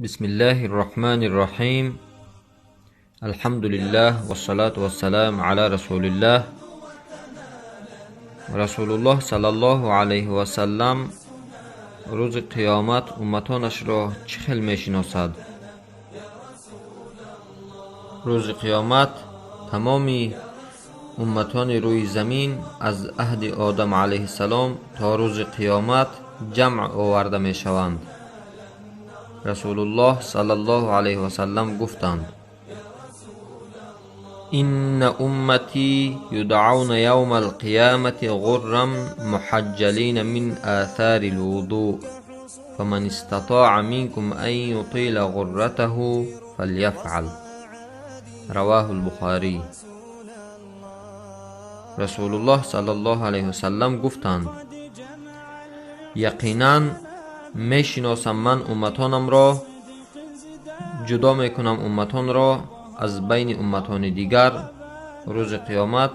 بسم الله الرحمن الرحيم. الحمد لله والصلاة والسلام على رسول الله. رسول الله صلی الله علیه و سلم روز قیامت امتانش را چه خیل میشناسد؟ روز قیامت تمامی امتان روی زمین از عهد آدم علیه السلام تا روز قیامت جمع آورده می شوند. رسول الله صلی الله علیه و سلم گفتند: این امتی یدعون یوم القیامت غرا محجلین من آثار الوضوء فمن استطاع منکم ان یطیل غرته فلیفعل. رواه البخاری. رسول الله صلی الله علیه و سلم گفتند: یقینا میشناسم من امتانم را، جدا میکنم امتان را از بین امتان دیگر روز قیامت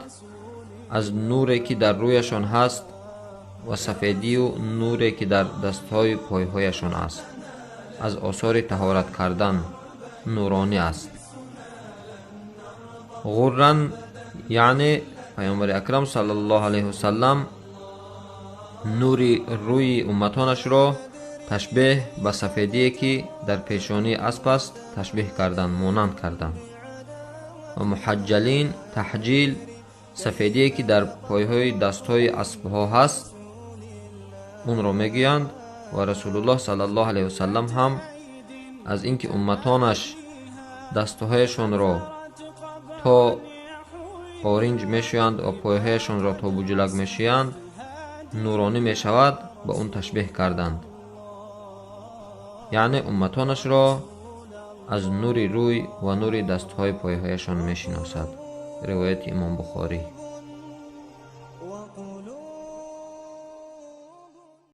از نوری که در رویشان هست و سفیدی و نوری که در دستهای پایهایشان است، از آثار طهارت کردن نورانی است. غرن یعنی پیامبر اکرم صلی الله علیه و سلم نوری روی امتانش را تشبیه به سفیدی که در پیشانی اسب است تشبیه کردند، مانند کردند. و محجلین، تحجیل، سفیدی که در پایهای دستهای اسب ها هست اون را میگویند. و رسول الله صلی الله علیه و سلم هم از اینکه امتانش دستهایشان را تا آرنج میشویند و پایهایشان را تا بوجلک میشویند نورانی میشود به اون تشبیه کردند، یعنی امتانش را از نور روی و نور دستهای پایهایشان میشناسد. روایت امام بخاری.